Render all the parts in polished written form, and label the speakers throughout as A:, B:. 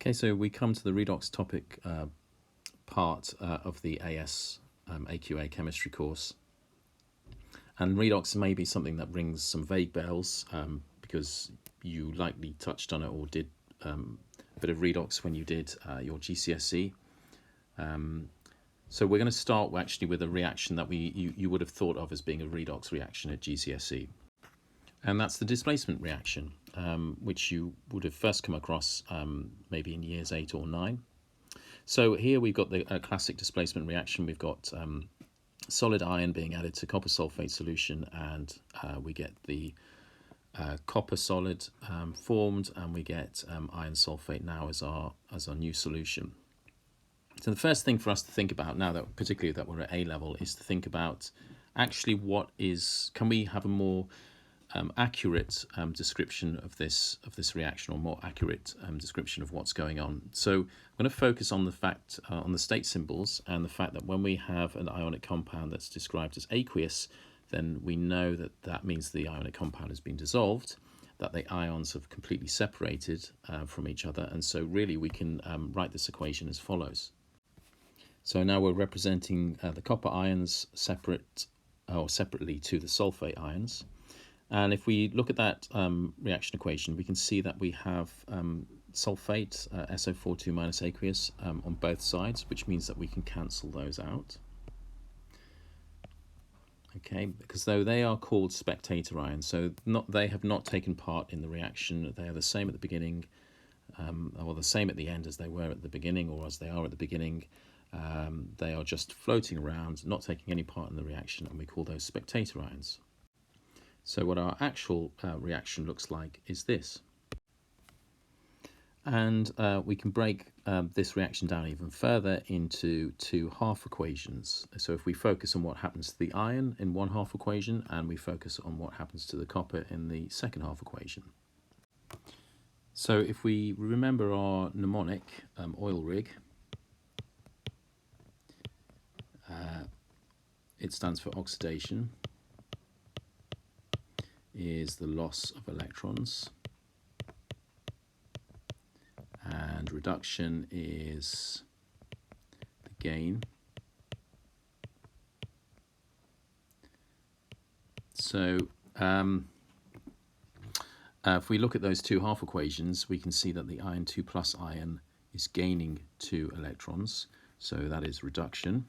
A: Okay, so we come to the redox topic part of the AS AQA chemistry course. And redox may be something that rings some vague bells because you likely touched on it or did a bit of redox when you did your GCSE. So we're going to start actually with a reaction that you would have thought of as being a redox reaction at GCSE. And that's the displacement reaction, which you would have first come across maybe in years 8 or 9. So here we've got the classic displacement reaction. We've got solid iron being added to copper sulfate solution, and we get the copper solid formed, and we get iron sulfate now as our new solution. So the first thing for us to think about now, that particularly that we're at A level, is to think about actually can we have a more accurate description of this reaction, or more accurate description of what's going on. So I'm going to focus on the fact on the state symbols, and the fact that when we have an ionic compound that's described as aqueous, then we know that that means the ionic compound has been dissolved, that the ions have completely separated from each other, and so really we can write this equation as follows. So now we're representing the copper ions separately to the sulfate ions. And if we look at that reaction equation, we can see that we have sulfate, SO42 minus aqueous, on both sides, which means that we can cancel those out. Okay, because though they are called spectator ions, so they have not taken part in the reaction. They are the same at the beginning, or the same at the end as they were at the beginning, or as they are at the beginning. They are just floating around, not taking any part in the reaction, and we call those spectator ions. So what our actual reaction looks like is this. And we can break this reaction down even further into two half equations. So if we focus on what happens to the iron in one half equation, and we focus on what happens to the copper in the second half equation. So if we remember our mnemonic oil rig, it stands for oxidation, is the loss of electrons, and reduction is the gain. So if we look at those two half equations, we can see that the iron 2 plus ion is gaining 2 electrons, so that is reduction,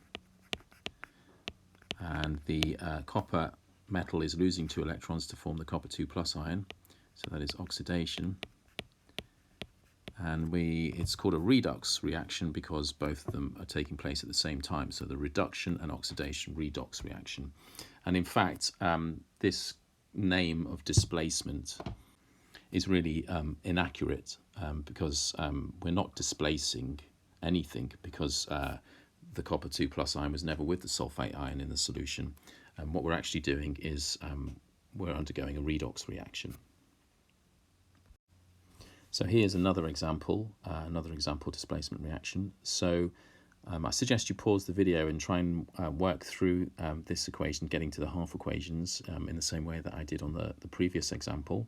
A: and the copper metal is losing 2 electrons to form the copper 2 plus ion, so that is oxidation. And it's called a redox reaction because both of them are taking place at the same time, so the reduction and oxidation redox reaction. And in fact, this name of displacement is really inaccurate because we're not displacing anything, because the copper 2 plus ion was never with the sulfate ion in the solution. And what we're actually doing is we're undergoing a redox reaction. So here's another example displacement reaction. So I suggest you pause the video and try and work through this equation, getting to the half equations in the same way that I did on the previous example,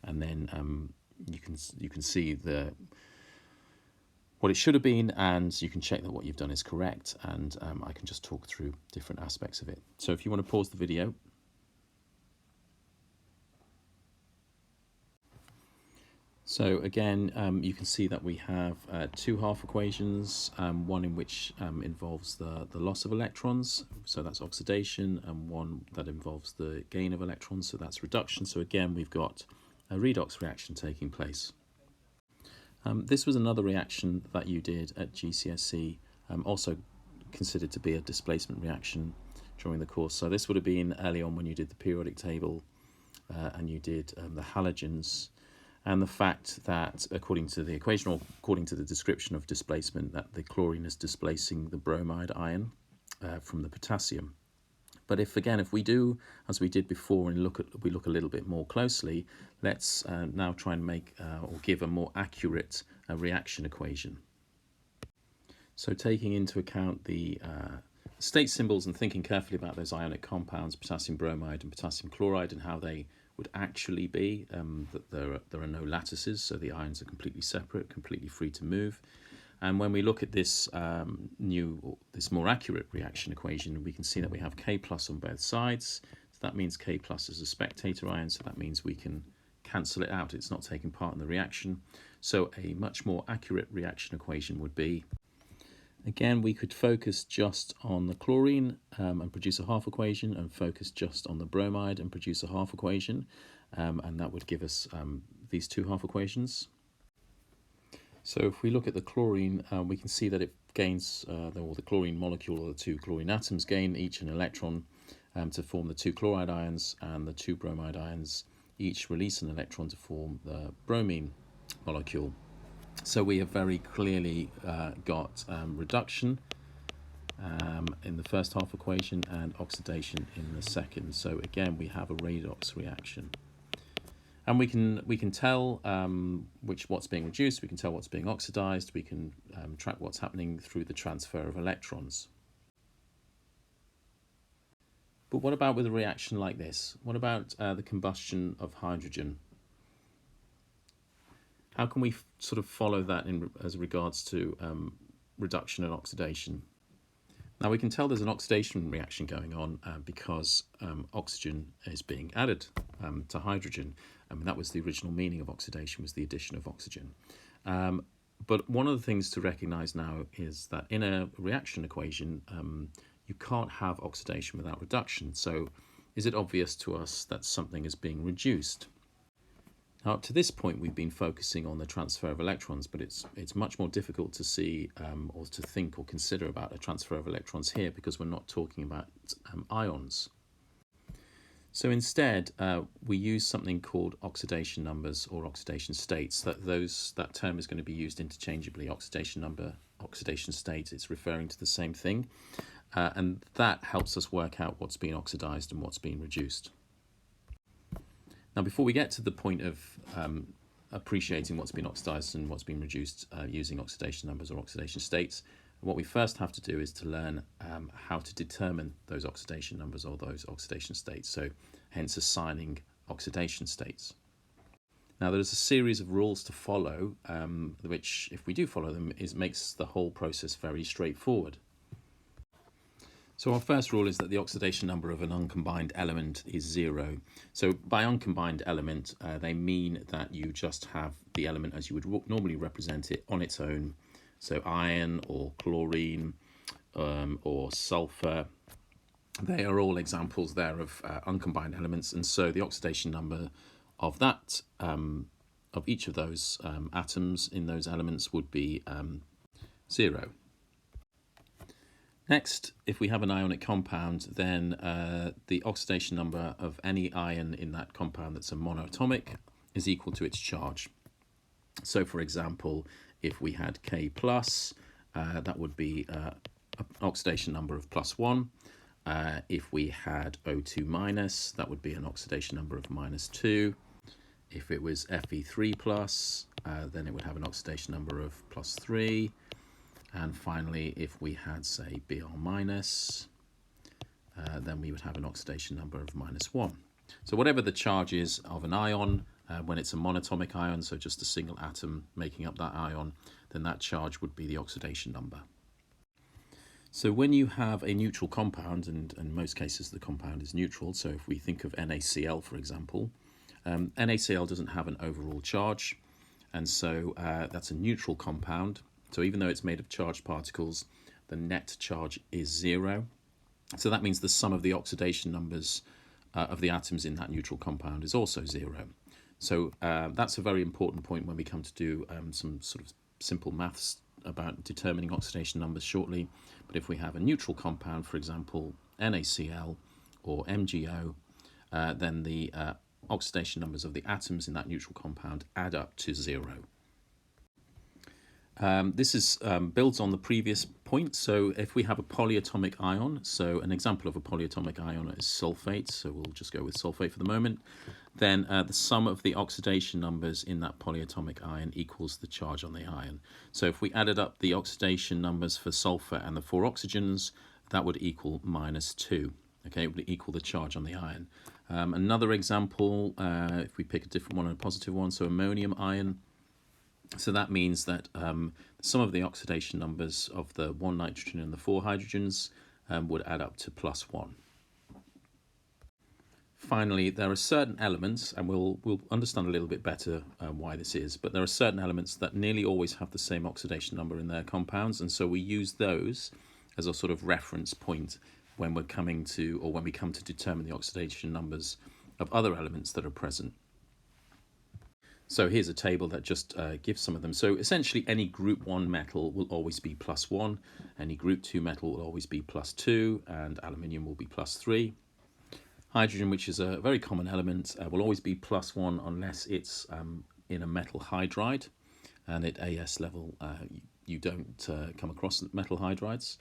A: and then you can see what it should have been, and you can check that what you've done is correct, and I can just talk through different aspects of it. So if you want to pause the video. So again, you can see that we have two half equations, one in which involves the loss of electrons, so that's oxidation, and one that involves the gain of electrons, so that's reduction. So again, we've got a redox reaction taking place. This was another reaction that you did at GCSE, also considered to be a displacement reaction during the course. So this would have been early on when you did the periodic table and you did the halogens, and the fact that according to the equation, or according to the description of displacement, that the chlorine is displacing the bromide ion from the potassium. But if we do as we did before and we look a little bit more closely, let's now try and make or give a more accurate reaction equation. So taking into account the state symbols and thinking carefully about those ionic compounds, potassium bromide and potassium chloride, and how they would actually be that there are no lattices, so the ions are completely separate, completely free to move. And when we look at this this more accurate reaction equation, we can see that we have K plus on both sides. So that means K plus is a spectator ion, so that means we can cancel it out. It's not taking part in the reaction. So a much more accurate reaction equation would be, again, we could focus just on the chlorine and produce a half equation, and focus just on the bromide and produce a half equation, and that would give us these two half equations. So if we look at the chlorine, we can see that it gains, the chlorine molecule, or the two chlorine atoms, gain each an electron to form the two chloride ions, and the two bromide ions each release an electron to form the bromine molecule. So we have very clearly got reduction in the first half equation and oxidation in the second. So again, we have a redox reaction. And we can tell what's being reduced, we can tell what's being oxidized, we can track what's happening through the transfer of electrons. But what about with a reaction like this? What about the combustion of hydrogen? How can we sort of follow that as regards to reduction and oxidation? Now we can tell there's an oxidation reaction going on because oxygen is being added to hydrogen. I mean, that was the original meaning of oxidation, was the addition of oxygen. But one of the things to recognize now is that in a reaction equation, you can't have oxidation without reduction. So is it obvious to us that something is being reduced? Now, up to this point, we've been focusing on the transfer of electrons, but it's much more difficult to see or to think or consider about a transfer of electrons here, because we're not talking about ions. So instead, we use something called oxidation numbers or oxidation states. That term is going to be used interchangeably. Oxidation number, oxidation state, it's referring to the same thing. And that helps us work out what's being oxidized and what's being reduced. Now, before we get to the point of appreciating what's been oxidized and what's been reduced using oxidation numbers or oxidation states, what we first have to do is to learn how to determine those oxidation numbers or those oxidation states, so hence assigning oxidation states. Now, there's a series of rules to follow, which, if we do follow them, makes the whole process very straightforward. So our first rule is that the oxidation number of an uncombined element is 0. So by uncombined element, they mean that you just have the element as you would normally represent it on its own. So iron or chlorine or sulfur, they are all examples there of uncombined elements. And so the oxidation number of that, of each of those atoms in those elements would be 0. Next, if we have an ionic compound, then the oxidation number of any ion in that compound that's a monoatomic is equal to its charge. So, for example, if we had K+, that would be an oxidation number of +1. If we had O2-, that would be an oxidation number of -2. If it was Fe3+, then it would have an oxidation number of +3. And finally, if we had, say, Br-, then we would have an oxidation number of -1. So whatever the charge is of an ion, when it's a monatomic ion, so just a single atom making up that ion, then that charge would be the oxidation number. So when you have a neutral compound, and in most cases the compound is neutral, so if we think of NaCl, for example, NaCl doesn't have an overall charge, and so that's a neutral compound. So even though it's made of charged particles, the net charge is 0. So that means the sum of the oxidation numbers of the atoms in that neutral compound is also 0. So that's a very important point when we come to do some sort of simple maths about determining oxidation numbers shortly. But if we have a neutral compound, for example, NaCl or MgO, then the oxidation numbers of the atoms in that neutral compound add up to 0. This is builds on the previous point. So if we have a polyatomic ion, so an example of a polyatomic ion is sulfate, so we'll just go with sulfate for the moment, then the sum of the oxidation numbers in that polyatomic ion equals the charge on the ion. So if we added up the oxidation numbers for sulfur and the 4 oxygens, that would equal -2. Okay, it would equal the charge on the ion. Another example, if we pick a different one and a positive one, so ammonium ion. So that means that the sum of the oxidation numbers of the 1 nitrogen and the 4 hydrogens would add up to +1. Finally, there are certain elements, and we'll understand a little bit better why this is, but there are certain elements that nearly always have the same oxidation number in their compounds, and so we use those as a sort of reference point when we're coming to, or when we come to determine the oxidation numbers of other elements that are present. So here's a table that just gives some of them. So essentially any group 1 metal will always be +1, any group 2 metal will always be +2, and aluminium will be +3. Hydrogen, which is a very common element, will always be +1 unless it's in a metal hydride, and at AS level you don't come across metal hydrides.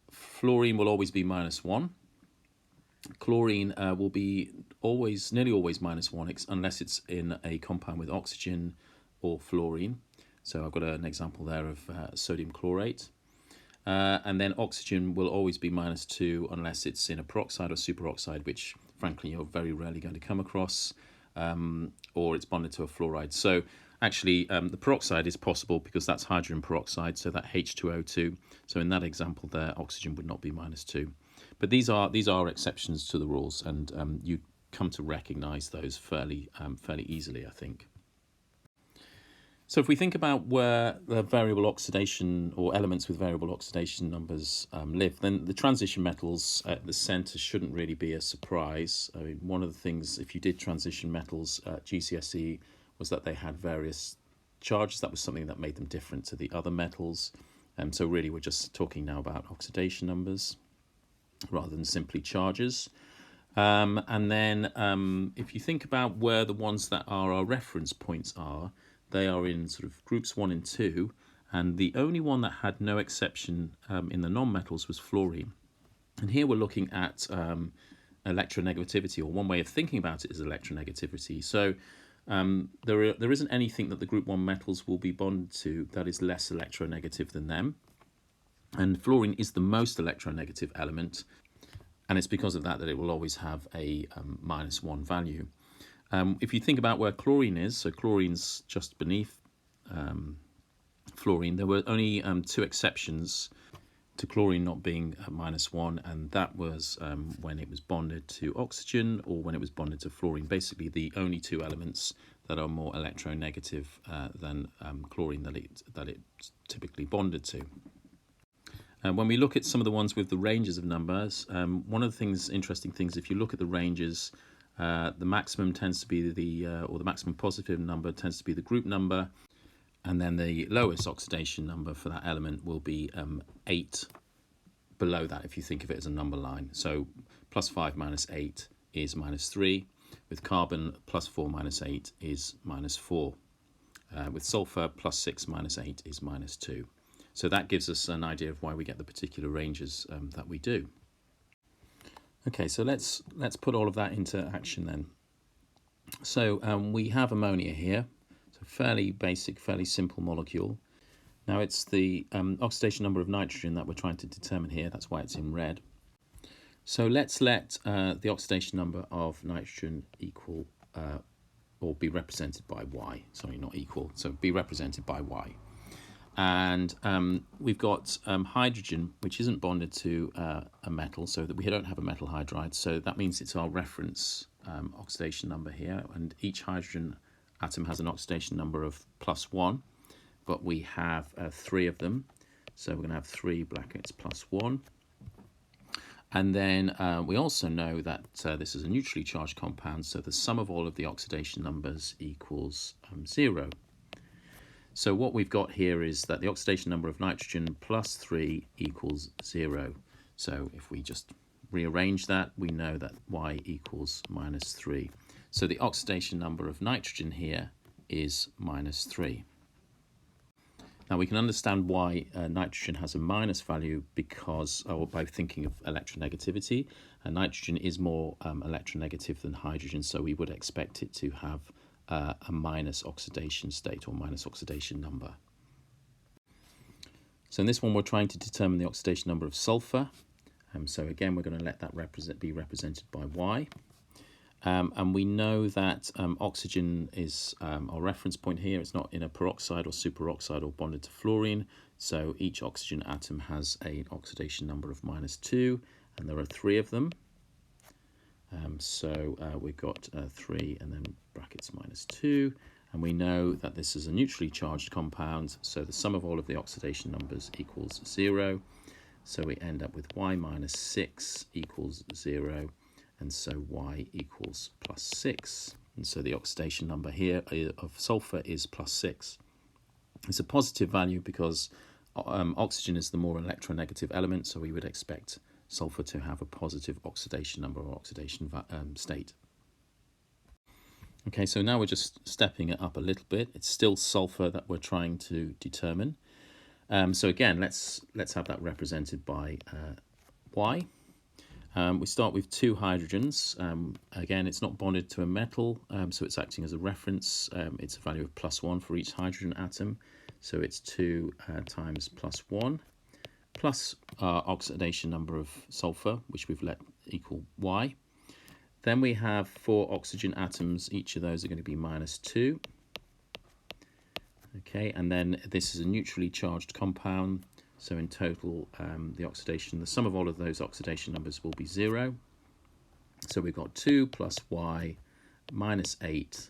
A: Fluorine will always be -1. Chlorine will be nearly always -1 unless it's in a compound with oxygen or fluorine. So I've got an example there of sodium chlorate. And then oxygen will always be -2 unless it's in a peroxide or superoxide, which frankly you're very rarely going to come across, or it's bonded to a fluoride. So actually the peroxide is possible because that's hydrogen peroxide, so that H2O2. So in that example there, oxygen would not be -2. But these are exceptions to the rules, and you come to recognize those fairly easily, I think. So if we think about where the variable oxidation or elements with variable oxidation numbers live, then the transition metals at the center shouldn't really be a surprise. I mean, one of the things, if you did transition metals at GCSE, was that they had various charges. That was something that made them different to the other metals. So really we're just talking now about oxidation numbers rather than simply charges. And then if you think about where the ones that are our reference points are, they are in sort of groups 1 and 2, and the only one that had no exception in the non-metals was fluorine. And here we're looking at electronegativity, or one way of thinking about it is electronegativity. So there isn't anything that the group 1 metals will be bonded to that is less electronegative than them. And fluorine is the most electronegative element, and it's because of that it will always have a -1 value. If you think about where chlorine is, so chlorine's just beneath fluorine, there were only 2 exceptions to chlorine not being -1, and that was when it was bonded to oxygen or when it was bonded to fluorine. Basically the only 2 elements that are more electronegative than chlorine that it's typically bonded to. When we look at some of the ones with the ranges of numbers, one of the interesting things, if you look at the ranges, the maximum tends to be or the maximum positive number tends to be the group number, and then the lowest oxidation number for that element will be 8 below that, if you think of it as a number line. So +5 - 8 is -3. With carbon, +4 - 8 is -4. With sulfur, +6 - 8 is -2. So that gives us an idea of why we get the particular ranges that we do. Okay, so let's put all of that into action then. So we have ammonia here. It's a fairly basic, fairly simple molecule. Now it's the oxidation number of nitrogen that we're trying to determine here. That's why it's in red. So let's let the oxidation number of nitrogen equal or be represented by Y. Sorry, not equal. So be represented by Y. And we've got hydrogen, which isn't bonded to a metal, so that we don't have a metal hydride. So that means it's our reference oxidation number here. And each hydrogen atom has an oxidation number of +1, but we have 3 of them. So we're going to have 3 brackets +1. And then we also know that this is a neutrally charged compound, so the sum of all of the oxidation numbers equals 0. So what we've got here is that the oxidation number of nitrogen +3 equals 0. So if we just rearrange that, we know that Y equals -3. So the oxidation number of nitrogen here is -3. Now we can understand why nitrogen has a minus value because, by thinking of electronegativity, nitrogen is more electronegative than hydrogen, so we would expect it to have a minus oxidation state or minus oxidation number. So in this one we're trying to determine the oxidation number of sulfur, So again, we're going to let that be represented by Y. And we know that oxygen is our reference point here. It's not in a peroxide or superoxide or bonded to fluorine. So each oxygen atom has an oxidation number of -2, and there are 3 of them. So we've got 3 and then brackets -2. And we know that this is a neutrally charged compound. So the sum of all of the oxidation numbers equals 0. So we end up with Y -6 equals 0. And so Y equals +6. And so the oxidation number here of sulfur is +6. It's a positive value because oxygen is the more electronegative element, so we would expect sulfur to have a positive oxidation number or oxidation state. Okay, so now we're just stepping it up a little bit. It's still sulfur that we're trying to determine. So again, let's have that represented by Y. We start with 2 hydrogens. Again, it's not bonded to a metal, so it's acting as a reference. It's a value of +1 for each hydrogen atom. So it's 2 times +1 plus our oxidation number of sulfur, which we've let equal Y. Then we have 4 oxygen atoms. Each of those are going to be -2. Okay, and then this is a neutrally charged compound. So in total, the sum of all of those oxidation numbers will be 0. So we've got 2 plus Y -8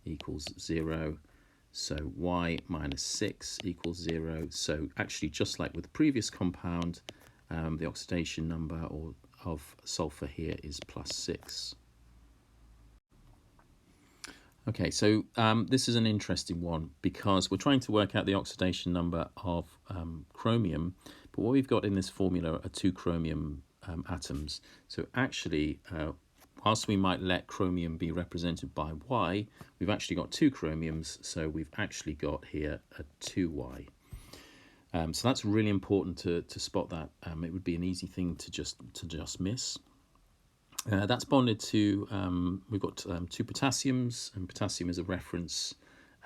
A: equals 0. So Y -6 equals 0. So actually, just like with the previous compound, the oxidation number of sulfur here is +6. Okay, so this is an interesting one because we're trying to work out the oxidation number of chromium, but what we've got in this formula are 2 chromium atoms. So actually, whilst we might let chromium be represented by Y, we've actually got 2 chromiums, so we've actually got here a 2Y. So that's really important to spot that. It would be an easy thing to just miss. That's bonded to, we've got 2 potassiums, and potassium is a reference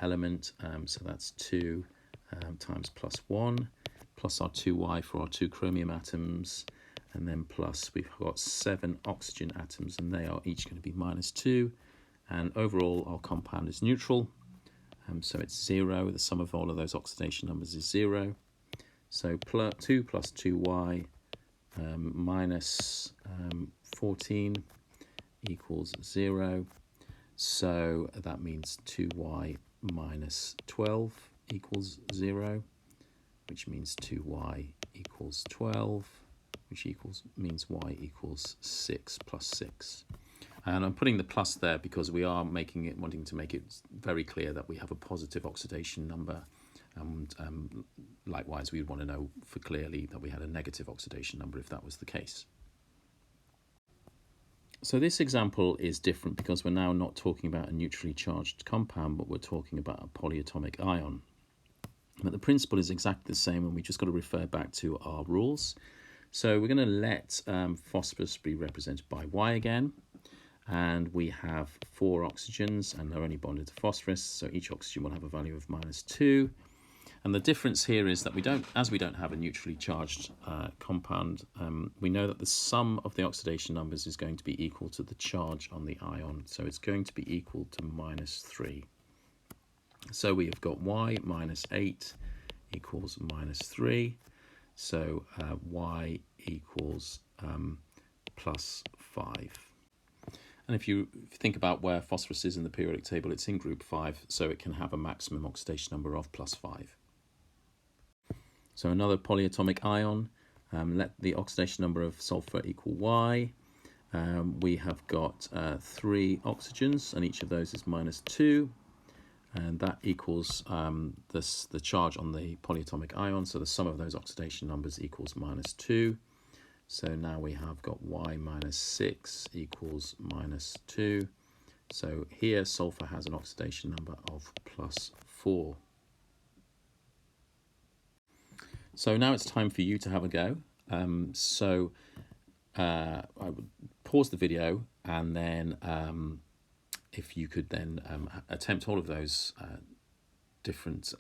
A: element, so that's 2 times +1, plus our 2Y for our 2 chromium atoms, and then plus we've got 7 oxygen atoms, and they are each going to be -2, and overall our compound is neutral, so it's 0. The sum of all of those oxidation numbers is 0. So 2 plus 2Y minus 14 equals 0. So that means 2Y minus 12 equals 0, which means 2Y equals 12, which means Y equals 6 plus 6. And I'm putting the plus there because we are wanting to make it very clear that we have a positive oxidation number. And likewise, we'd want to know for clearly that we had a negative oxidation number if that was the case. So this example is different because we're now not talking about a neutrally charged compound, but we're talking about a polyatomic ion. But the principle is exactly the same, and we just got to refer back to our rules. So we're going to let phosphorus be represented by Y again. And we have 4 oxygens, and they're only bonded to phosphorus, so each oxygen will have a value of -2. And the difference here is that we don't have a neutrally charged compound, we know that the sum of the oxidation numbers is going to be equal to the charge on the ion. So it's going to be equal to -3. So we have got Y -8 equals -3. So Y equals +5. And if you think about where phosphorus is in the periodic table, it's in group 5, so it can have a maximum oxidation number of +5. So another polyatomic ion, let the oxidation number of sulfur equal Y. We have got 3 oxygens, and each of those is -2. And that equals the charge on the polyatomic ion, so the sum of those oxidation numbers equals -2. So now we have got Y -6 equals -2. So here sulfur has an oxidation number of +4. So now it's time for you to have a go. I would pause the video, and then if you could then attempt all of those different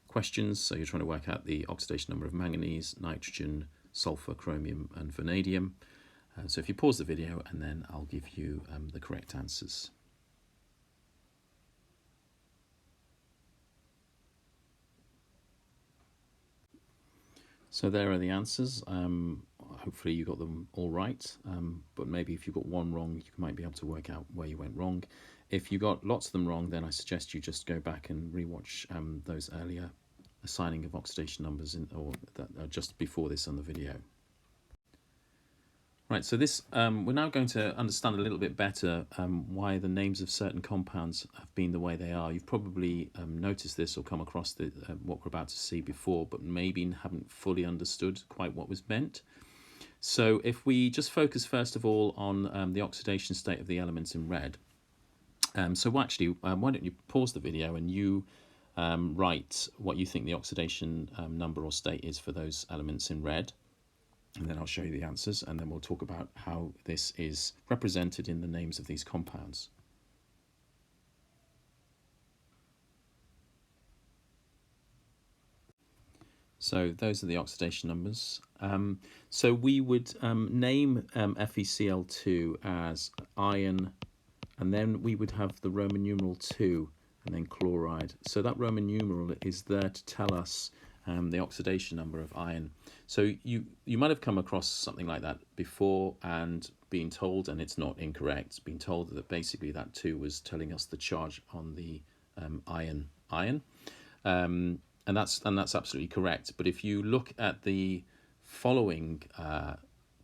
A: questions. So you're trying to work out the oxidation number of manganese, nitrogen, sulfur, chromium and vanadium. So if you pause the video and then I'll give you the correct answers. So there are the answers. Hopefully you got them all right, but maybe if you got one wrong, you might be able to work out where you went wrong. If you got lots of them wrong, then I suggest you just go back and rewatch those earlier assigning of oxidation numbers or that are just before this on the video. Right, so this we're now going to understand a little bit better why the names of certain compounds have been the way they are. You've probably noticed this or come across what we're about to see before, but maybe haven't fully understood quite what was meant. So if we just focus first of all on the oxidation state of the elements in red. So actually, why don't you pause the video and you write what you think the oxidation number or state is for those elements in red. And then I'll show you the answers, and then we'll talk about how this is represented in the names of these compounds. So those are the oxidation numbers. So we would name FeCl2 as iron, and then we would have the Roman numeral 2 and then chloride. So that Roman numeral is there to tell us the oxidation number of iron. So you might have come across something like that before and been told, and it's not incorrect, been told that basically that 2 was telling us the charge on the iron. And that's absolutely correct. But if you look at the following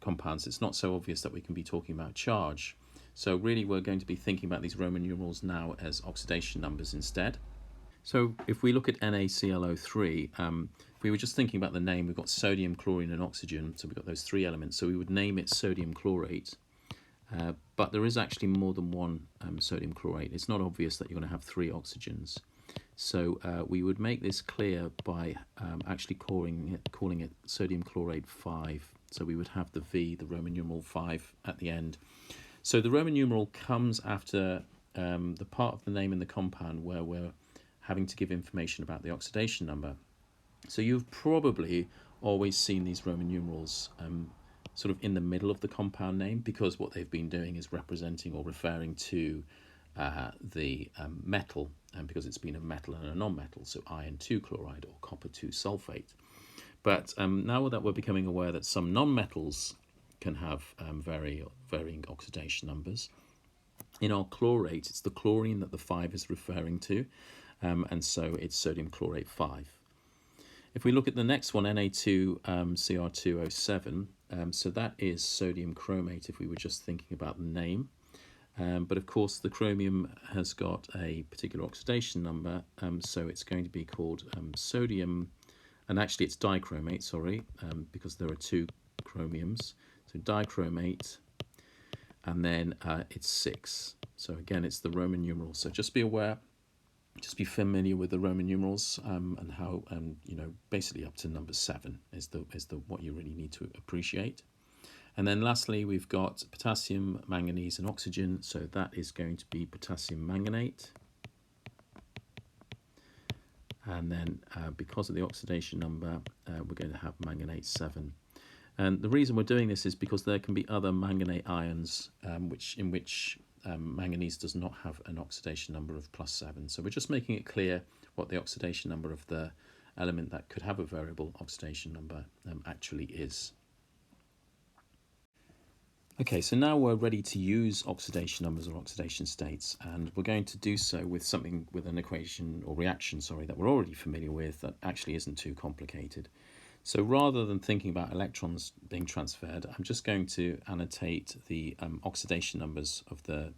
A: compounds, it's not so obvious that we can be talking about charge. So really we're going to be thinking about these Roman numerals now as oxidation numbers instead. So if we look at NaClO3, if we were just thinking about the name, we've got sodium, chlorine and oxygen, so we've got those 3 elements, so we would name it sodium chlorate. But there is actually more than one sodium chlorate. It's not obvious that you're going to have 3 oxygens. So we would make this clear by actually calling it sodium chlorate 5. So we would have the V, the Roman numeral 5 at the end. So the Roman numeral comes after the part of the name in the compound where we're having to give information about the oxidation number. So you've probably always seen these Roman numerals sort of in the middle of the compound name, because what they've been doing is representing or referring to the metal, because it's been a metal and a non-metal, so iron 2 chloride or copper 2 sulfate. But now that we're becoming aware that some non-metals can have varying oxidation numbers, in our chlorate, it's the chlorine that the 5 is referring to, and so it's sodium chlorate 5. If we look at the next one, Na2Cr2O7, so that is sodium chromate if we were just thinking about the name. But of course the chromium has got a particular oxidation number, so it's going to be called sodium, and actually it's dichromate, sorry, because there are 2 chromiums. So dichromate, and then it's 6. So again, it's the Roman numerals. So just be aware, just be familiar with the Roman numerals, and how, basically up to number 7 is the what you really need to appreciate. And then lastly, we've got potassium, manganese and oxygen. So that is going to be potassium manganate. And then because of the oxidation number, we're going to have manganate 7. And the reason we're doing this is because there can be other manganate ions in which manganese does not have an oxidation number of +7. So we're just making it clear what the oxidation number of the element that could have a variable oxidation number actually is. Okay, so now we're ready to use oxidation numbers or oxidation states, and we're going to do so with an equation or reaction, that we're already familiar with, that actually isn't too complicated. So rather than thinking about electrons being transferred, I'm just going to annotate the oxidation numbers of the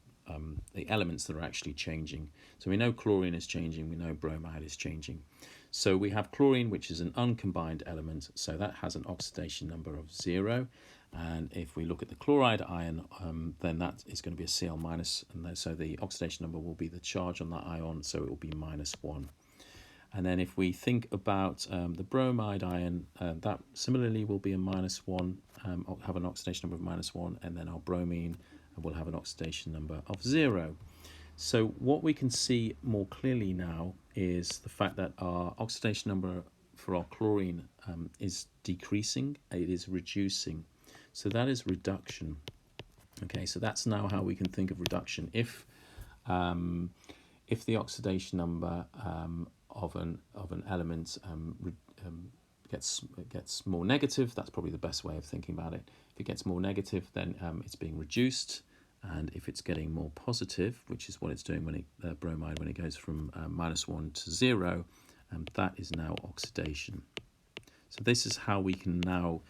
A: elements that are actually changing. So we know chlorine is changing, we know bromide is changing. So we have chlorine, which is an uncombined element, so that has an oxidation number of 0. And if we look at the chloride ion, then that is going to be a Cl-, and so the oxidation number will be the charge on that ion, so it will be -1. And then if we think about the bromide ion, that similarly will be a -1, have an oxidation number of -1, and then our bromine will have an oxidation number of 0. So what we can see more clearly now is the fact that our oxidation number for our chlorine is decreasing, it is reducing. So that is reduction. Okay, so that's now how we can think of reduction. If the oxidation number of an element gets more negative, that's probably the best way of thinking about it. If it gets more negative, then it's being reduced, and if it's getting more positive, which is what it's doing when bromide when it goes from -1 to 0, that is now oxidation. So this is how we can now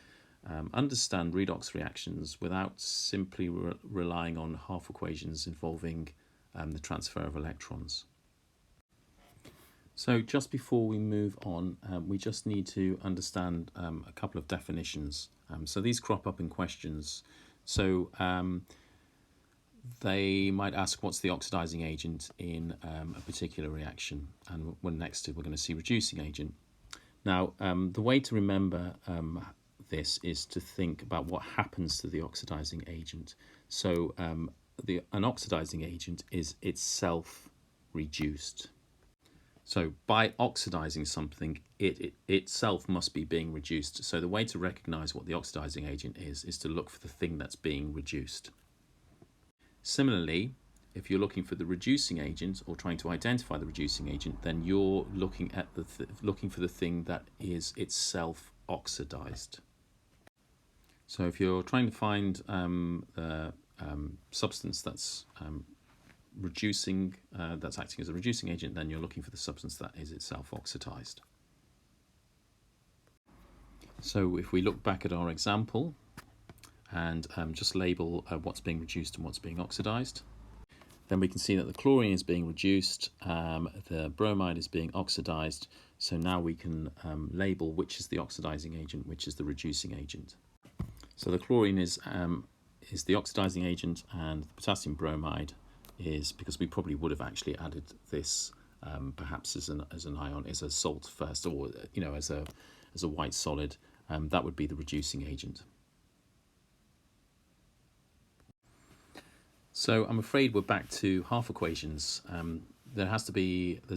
A: understand redox reactions without simply relying on half equations involving the transfer of electrons. So just before we move on, we just need to understand a couple of definitions. So these crop up in questions. So they might ask, what's the oxidizing agent in a particular reaction? And when next we're going to see reducing agent. Now, the way to remember this is to think about what happens to the oxidizing agent. So an oxidizing agent is itself reduced. So by oxidizing something, it itself must be being reduced. So the way to recognize what the oxidizing agent is to look for the thing that's being reduced. Similarly, if you're looking for the reducing agent or trying to identify the reducing agent, then you're looking at looking for the thing that is itself oxidized. So if you're trying to find the substance that's reducing, that's acting as a reducing agent, then you're looking for the substance that is itself oxidized. So if we look back at our example and just label what's being reduced and what's being oxidized, then we can see that the chlorine is being reduced, the bromide is being oxidized. So now we can label which is the oxidizing agent, which is the reducing agent. So the chlorine is the oxidizing agent, and the potassium bromide is, because we probably would have actually added this perhaps as an ion, as a salt first, or as a white solid, that would be the reducing agent. So I'm afraid we're back to half equations. There's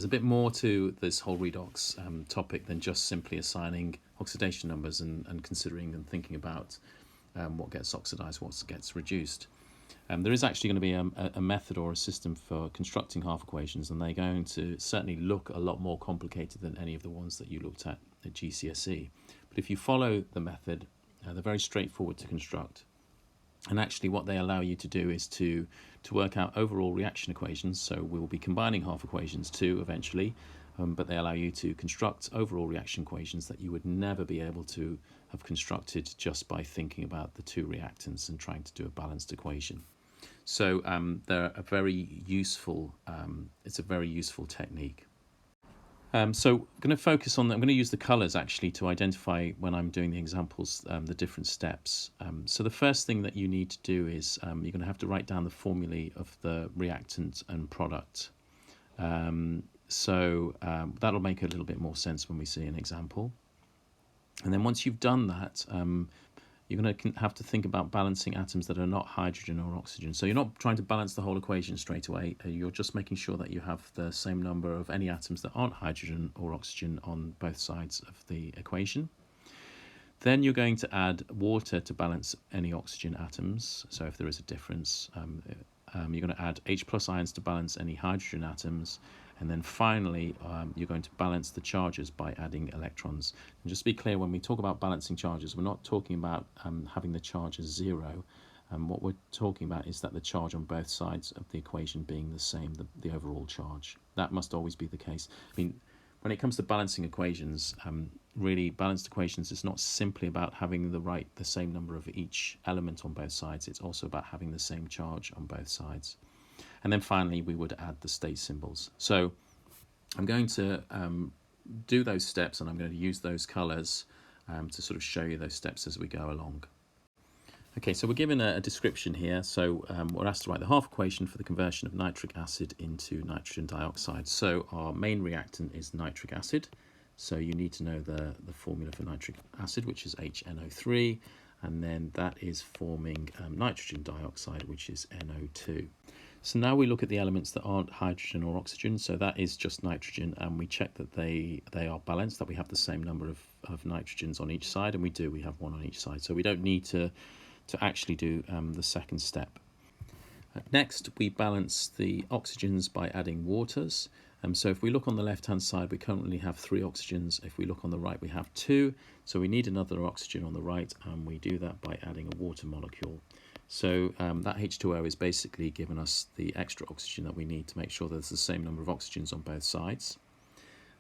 A: a bit more to this whole redox topic than just simply assigning oxidation numbers and considering and thinking about what gets oxidized, what gets reduced. There is actually going to be a method or a system for constructing half equations, and they're going to certainly look a lot more complicated than any of the ones that you looked at GCSE. But if you follow the method, they're very straightforward to construct. And actually what they allow you to do is to work out overall reaction equations. So we'll be combining half equations too eventually, but they allow you to construct overall reaction equations that you would never be able to have constructed just by thinking about the two reactants and trying to do a balanced equation. So they're a very useful, it's a very useful technique. So I'm going to focus on, I'm going to use the colours actually to identify, when I'm doing the examples, the different steps. So the first thing that you need to do is you're going to have to write down the formulae of the reactant and product. So that'll make a little bit more sense when we see an example. And then once you've done that, you're going to have to think about balancing atoms that are not hydrogen or oxygen. So you're not trying to balance the whole equation straight away. You're just making sure that you have the same number of any atoms that aren't hydrogen or oxygen on both sides of the equation. Then you're going to add water to balance any oxygen atoms. So if there is a difference, you're going to add H+ ions to balance any hydrogen atoms. And then finally, you're going to balance the charges by adding electrons. And just to be clear, when we talk about balancing charges, we're not talking about having the charge as 0. What we're talking about is that the charge on both sides of the equation being the same, the overall charge. That must always be the case. I mean, when it comes to balancing equations, really balanced equations is not simply about having the same number of each element on both sides. It's also about having the same charge on both sides. And then finally, we would add the state symbols. So I'm going to do those steps, and I'm going to use those colours to sort of show you those steps as we go along. Okay, so we're given a description here. So we're asked to write the half equation for the conversion of nitric acid into nitrogen dioxide. So our main reactant is nitric acid. So you need to know the formula for nitric acid, which is HNO3, and then that is forming nitrogen dioxide, which is NO2. So now we look at the elements that aren't hydrogen or oxygen. So that is just nitrogen, and we check that they are balanced, that we have the same number of nitrogens on each side, and we do. We have one on each side. So we don't need to actually do the second step. Next, we balance the oxygens by adding waters. So if we look on the left-hand side, we currently have 3 oxygens. If we look on the right, we have 2. So we need another oxygen on the right, and we do that by adding a water molecule. So that H2O is basically giving us the extra oxygen that we need to make sure there's the same number of oxygens on both sides.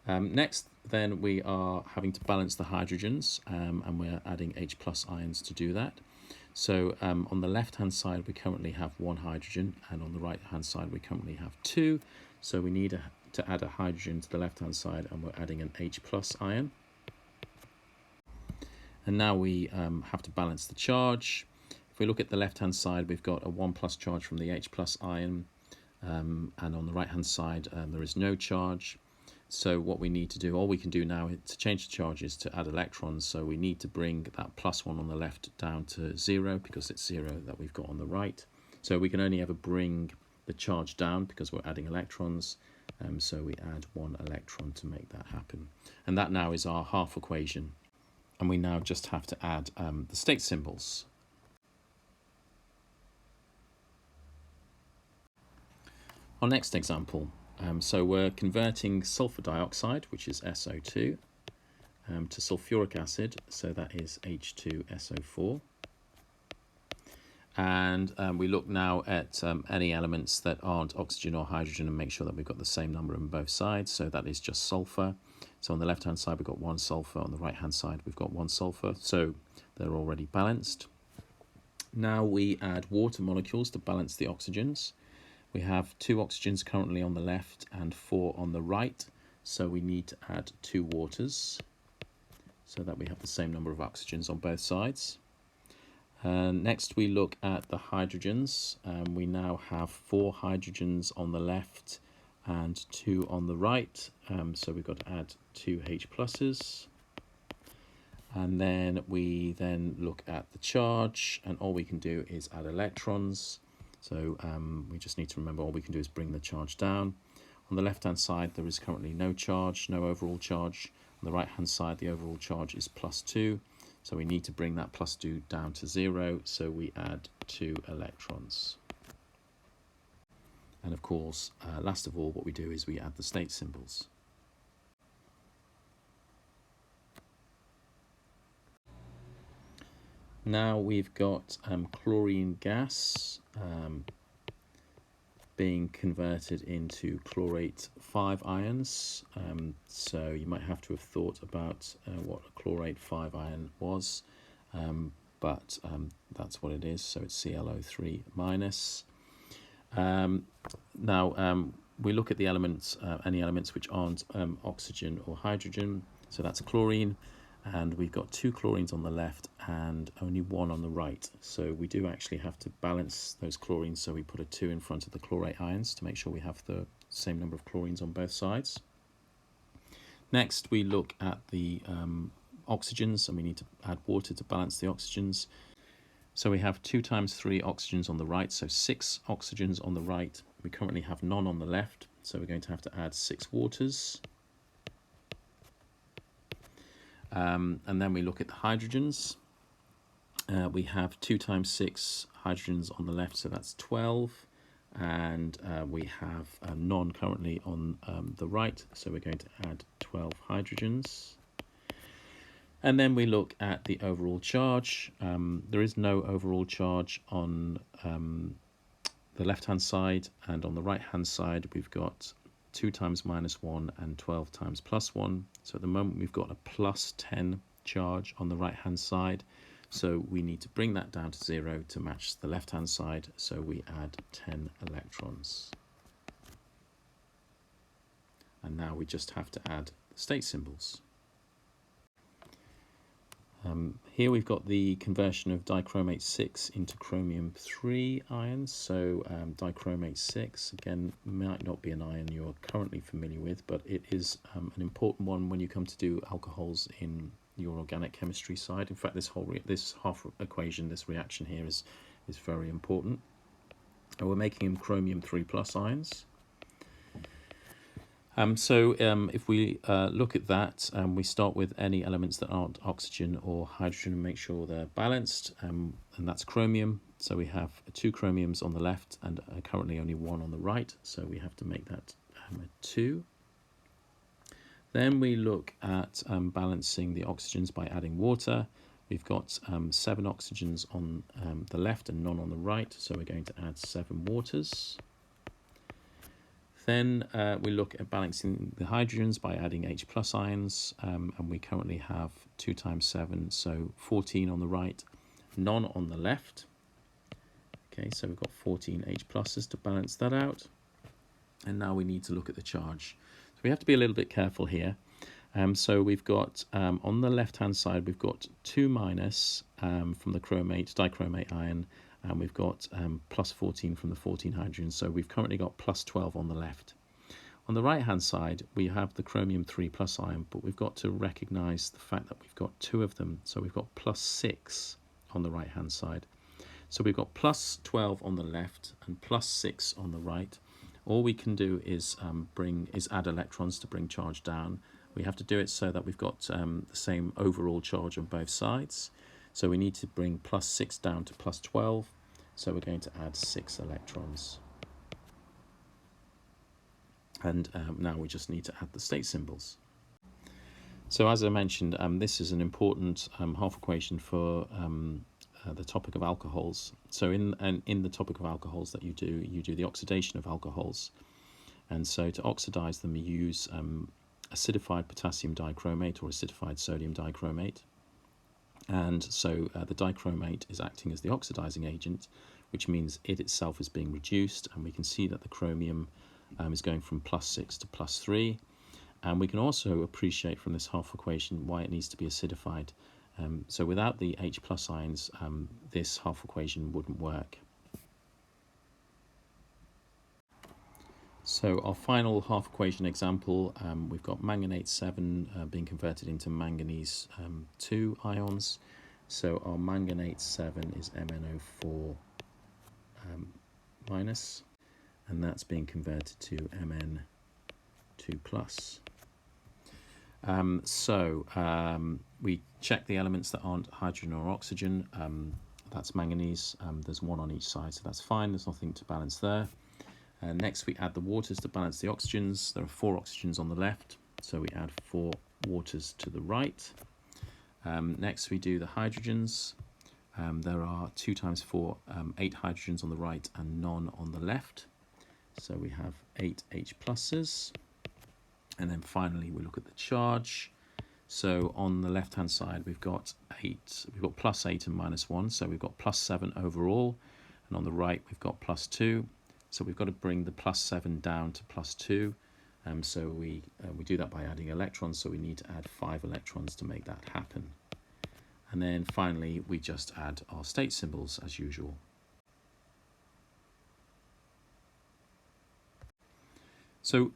A: Next, then, we are having to balance the hydrogens, and we're adding H+ ions to do that. So on the left-hand side, we currently have 1 hydrogen, and on the right-hand side, we currently have 2. So we need to add a hydrogen to the left-hand side, and we're adding an H+ ion. And now we have to balance the charge. If we look at the left-hand side, we've got a 1+ charge from the H+ ion, and on the right-hand side, there is no charge. So what we need to do, all we can do now to change the charge is to add electrons. So we need to bring that +1 on the left down to 0, because it's 0 that we've got on the right. So we can only ever bring the charge down because we're adding electrons. So we add 1 electron to make that happen. And that now is our half equation. And we now just have to add the state symbols. Our next example. So we're converting sulfur dioxide, which is SO2, to sulfuric acid, so that is H2SO4. And we look now at any elements that aren't oxygen or hydrogen and make sure that we've got the same number on both sides. So that is just sulfur. So on the left-hand side, we've got 1 sulfur. On the right-hand side, we've got 1 sulfur. So they're already balanced. Now we add water molecules to balance the oxygens. We have 2 oxygens currently on the left and 4 on the right. So we need to add 2 waters so that we have the same number of oxygens on both sides. Next, we look at the hydrogens. We now have 4 hydrogens on the left and 2 on the right. So we've got to add 2 H+. And then we look at the charge, and all we can do is add electrons. So we just need to remember all we can do is bring the charge down. On the left-hand side, there is currently no charge, no overall charge. On the right-hand side, the overall charge is +2. So we need to bring that +2 down to 0. So we add 2 electrons. And of course, last of all, what we do is we add the state symbols. Now we've got chlorine gas being converted into chlorate 5 ions. So you might have to have thought about what a chlorate 5 ion was, but that's what it is. So it's ClO3 minus. Now we look at the elements, any elements which aren't oxygen or hydrogen. So that's a chlorine. And we've got 2 chlorines on the left and only 1 on the right. So we do actually have to balance those chlorines. So we put a 2 in front of the chlorate ions to make sure we have the same number of chlorines on both sides. Next, we look at the oxygens, and we need to add water to balance the oxygens. So we have 2 times 3 oxygens on the right, so 6 oxygens on the right. We currently have none on the left, so we're going to have to add 6 waters. And then we look at the hydrogens. We have 2 times 6 hydrogens on the left, so that's 12. And we have none currently on the right, so we're going to add 12 hydrogens. And then we look at the overall charge. There is no overall charge on the left-hand side, and on the right-hand side we've got 2 times -1 and 12 times +1. So at the moment we've got a +10 charge on the right-hand side. So we need to bring that down to 0 to match the left-hand side. So we add 10 electrons. And now we just have to add the state symbols. Here we've got the conversion of dichromate 6 into chromium 3 ions. So dichromate 6, again, might not be an ion you're currently familiar with, but it is an important one when you come to do alcohols in your organic chemistry side. In fact, this half equation, this reaction here is very important. And we're making them chromium 3 plus ions. If we look at that, we start with any elements that aren't oxygen or hydrogen and make sure they're balanced, and that's chromium. So we have 2 chromiums on the left and currently only 1 on the right, so we have to make that a 2. Then we look at balancing the oxygens by adding water. We've got 7 oxygens on the left and none on the right, so we're going to add 7 waters. Then we look at balancing the hydrogens by adding H plus ions, and we currently have 2 times 7, so 14 on the right, none on the left. Okay, so we've got 14 H pluses to balance that out. And now we need to look at the charge. So we have to be a little bit careful here. So we've got, on the left-hand side, we've got 2 minus from the dichromate ion, and we've got plus 14 from the 14 hydrogen, so we've currently got plus 12 on the left. On the right hand side we have the chromium 3 plus ion, but we've got to recognize the fact that we've got 2 of them, so we've got plus 6 on the right hand side. So we've got plus 12 on the left and plus 6 on the right. All we can do is add electrons to bring charge down. We have to do it so that we've got the same overall charge on both sides. So we need to bring plus 6 down to plus 12. So we're going to add 6 electrons. And now we just need to add the state symbols. So as I mentioned, this is an important half equation for the topic of alcohols. So in the topic of alcohols that you do the oxidation of alcohols. And so to oxidize them, you use acidified potassium dichromate or acidified sodium dichromate. And so the dichromate is acting as the oxidizing agent, which means it itself is being reduced, and we can see that the chromium is going from plus 6 to plus 3. And we can also appreciate from this half equation why it needs to be acidified. So without the H plus ions, this half equation wouldn't work. So our final half equation example, we've got manganate 7 being converted into manganese 2 ions. So our manganate 7 is MnO4 minus, and that's being converted to Mn2 plus. We check the elements that aren't hydrogen or oxygen. That's manganese. There's 1 on each side, so that's fine. There's nothing to balance there. Next we add the waters to balance the oxygens. There are 4 oxygens on the left, so we add 4 waters to the right. Next we do the hydrogens. There are 2 times 4, 8 hydrogens on the right and none on the left. So we have 8 H pluses. And then finally we look at the charge. So on the left hand side we've got plus 8 and minus 1, so we've got plus 7 overall, and on the right we've got plus 2. So we've got to bring the plus 7 down to plus 2. So we do that by adding electrons, so we need to add 5 electrons to make that happen. And then finally we just add our state symbols as usual. So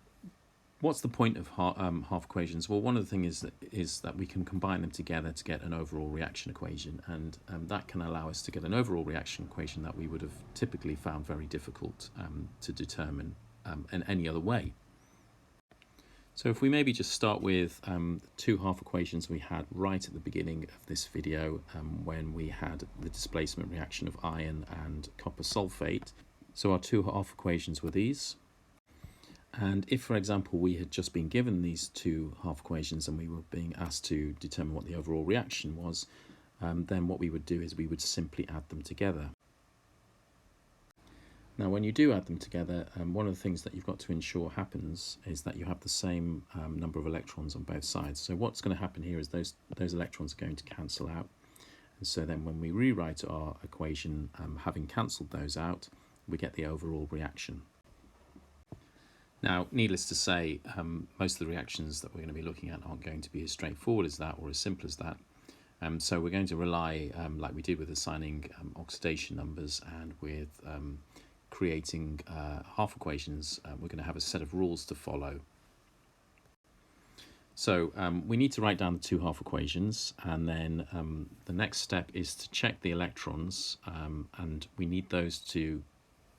A: what's the point of half equations? Well, one of the things is that we can combine them together to get an overall reaction equation, and that can allow us to get an overall reaction equation that we would have typically found very difficult to determine in any other way. So if we maybe just start with the 2 half equations we had right at the beginning of this video, when we had the displacement reaction of iron and copper sulfate. So our 2 half equations were these. And if, for example, we had just been given these 2 half equations and we were being asked to determine what the overall reaction was, then what we would do is we would simply add them together. Now, when you do add them together, one of the things that you've got to ensure happens is that you have the same number of electrons on both sides. So what's going to happen here is those electrons are going to cancel out. And so then when we rewrite our equation, having cancelled those out, we get the overall reaction. Now, needless to say, most of the reactions that we're going to be looking at aren't going to be as straightforward as that or as simple as that. So we're going to rely, like we did with assigning oxidation numbers and with creating half equations, we're going to have a set of rules to follow. So we need to write down the 2 half equations, and then the next step is to check the electrons, and we need those to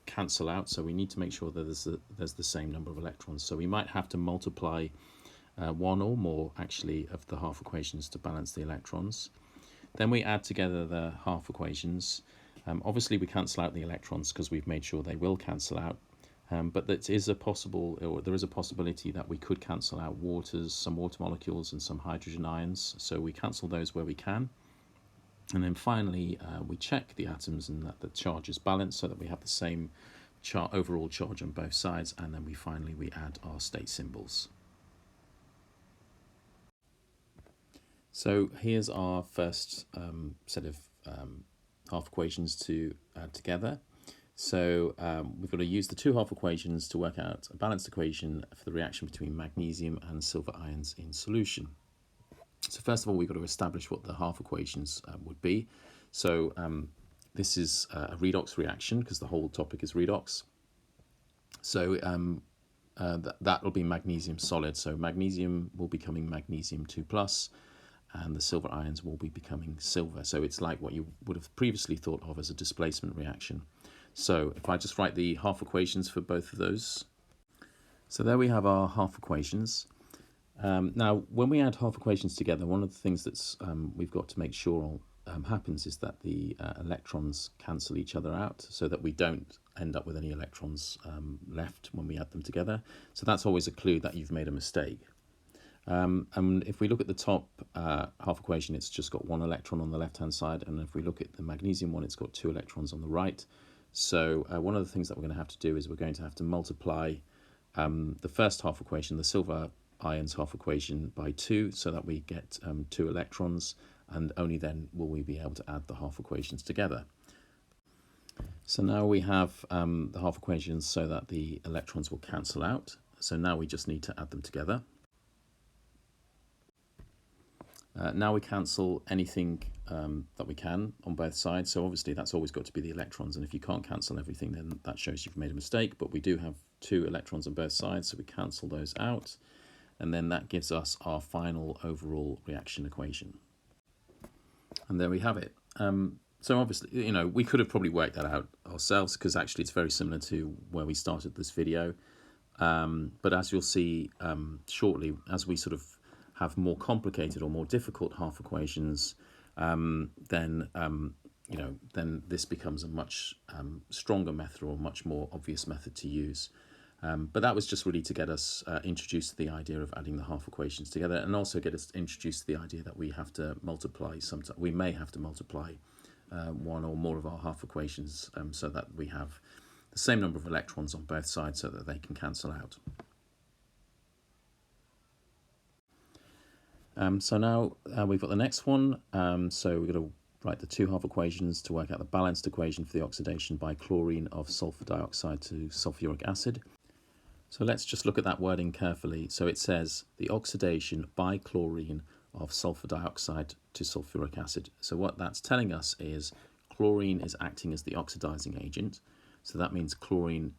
A: cancel out, so we need to make sure that there's the same number of electrons. So we might have to multiply one or more actually of the half equations to balance the electrons. Then we add together the half equations. Obviously we cancel out the electrons because we've made sure they will cancel out. But there is a possibility that we could cancel out some water molecules and some hydrogen ions. So we cancel those where we can. And then finally, we check the atoms and that the charge is balanced so that we have the same overall charge on both sides. And then finally we add our state symbols. So here's our first set of half equations to add together. So we've got to use the two half equations to work out a balanced equation for the reaction between magnesium and silver ions in solution. So first of all, we've got to establish what the half equations would be. So this is a redox reaction because the whole topic is redox. So that will be magnesium solid. So magnesium will be becoming magnesium 2+, and the silver ions will be becoming silver. So it's like what you would have previously thought of as a displacement reaction. So if I just write the half equations for both of those. So there we have our half equations. Now, when we add half equations together, one of the things that's we've got to make sure happens is that the electrons cancel each other out so that we don't end up with any electrons left when we add them together. So that's always a clue that you've made a mistake. And if we look at the top half equation, it's just got one electron on the left-hand side. And if we look at the magnesium one, it's got 2 electrons on the right. So one of the things that we're going to have to do is we're going to have to multiply the first half equation, the silver ions half equation, by 2 so that we get 2 electrons, and only then will we be able to add the half equations together. So now we have the half equations so that the electrons will cancel out. So now we just need to add them together. Now we cancel anything that we can on both sides. So obviously that's always got to be the electrons. And if you can't cancel everything, then that shows you've made a mistake. But we do have 2 electrons on both sides, so we cancel those out. And then that gives us our final overall reaction equation. And there we have it. So obviously, you know, we could have probably worked that out ourselves because actually it's very similar to where we started this video. But as you'll see shortly, as we sort of have more complicated or more difficult half equations, then this becomes a much stronger method or a much more obvious method to use. But that was just really to get us introduced to the idea of adding the half equations together, and also get us introduced to the idea that we have to multiply we may have to multiply one or more of our half equations so that we have the same number of electrons on both sides so that they can cancel out. So now we've got the next one. So we're going to write the 2 half equations to work out the balanced equation for the oxidation by chlorine of sulfur dioxide to sulfuric acid. So let's just look at that wording carefully. So it says the oxidation by chlorine of sulfur dioxide to sulfuric acid. So what that's telling us is chlorine is acting as the oxidizing agent. So that means chlorine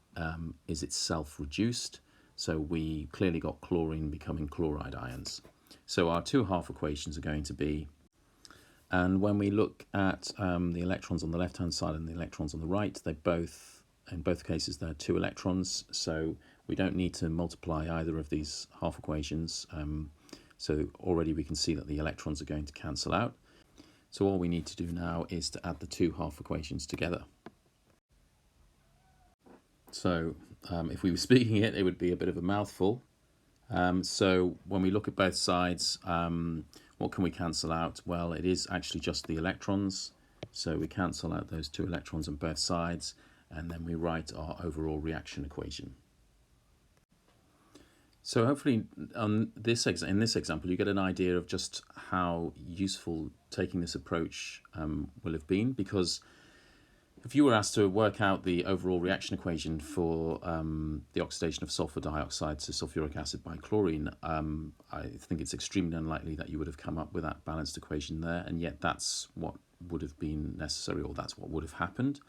A: is itself reduced. So we clearly got chlorine becoming chloride ions. So our 2 half equations are going to be, and when we look at the electrons on the left-hand side and the electrons on the right, in both cases, they're 2 electrons. So we don't need to multiply either of these half equations. So already we can see that the electrons are going to cancel out. So all we need to do now is to add the 2 half equations together. So if we were speaking it would be a bit of a mouthful. So when we look at both sides, what can we cancel out? Well, it is actually just the electrons. So we cancel out those 2 electrons on both sides, and then we write our overall reaction equation. So hopefully in this example, you get an idea of just how useful taking this approach will have been, because if you were asked to work out the overall reaction equation for the oxidation of sulfur dioxide to sulfuric acid by chlorine, I think it's extremely unlikely that you would have come up with that balanced equation there, and yet that's what would have been necessary, or that's what would have happened.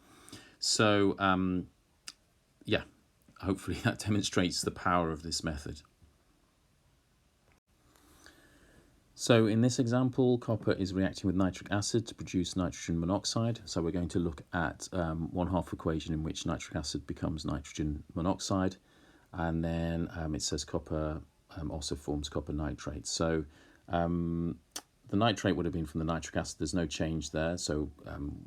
A: So yeah, hopefully that demonstrates the power of this method. So in this example, copper is reacting with nitric acid to produce nitrogen monoxide. So we're going to look at 1/2 equation in which nitric acid becomes nitrogen monoxide. And then it says copper also forms copper nitrate. So the nitrate would have been from the nitric acid. There's no change there. So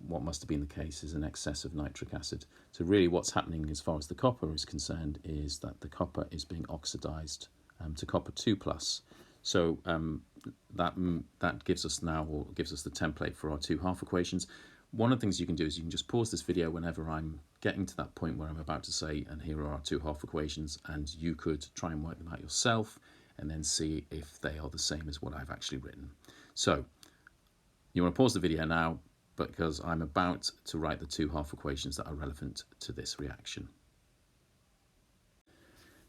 A: what must have been the case is an excess of nitric acid. So really what's happening as far as the copper is concerned is that the copper is being oxidized to copper 2+. So that gives us now, or gives us the template for our 2/2 equations. One of the things you can do is you can just pause this video whenever I'm getting to that point where I'm about to say, and here are our 2/2 equations, and you could try and work them out yourself and then see if they are the same as what I've actually written. So you want to pause the video now because I'm about to write the 2/2 equations that are relevant to this reaction.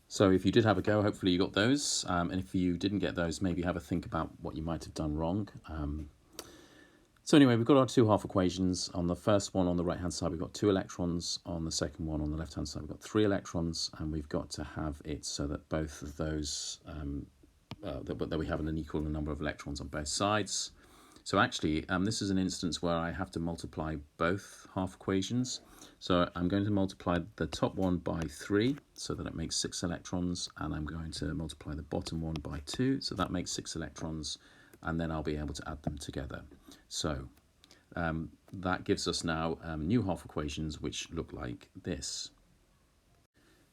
A: So if you did have a go, hopefully you got those. And if you didn't get those, maybe have a think about what you might have done wrong. So anyway, we've got our 2/2 equations. On the first one on the right-hand side, we've got 2 electrons. On the second one on the left-hand side, we've got 3 electrons. And we've got to have it so that both of those, that we have an equal number of electrons on both sides. So actually, this is an instance where I have to multiply both half equations. So I'm going to multiply the top one by 3, so that it makes 6 electrons, and I'm going to multiply the bottom one by 2, so that makes 6 electrons, and then I'll be able to add them together. So that gives us now new half equations, which look like this.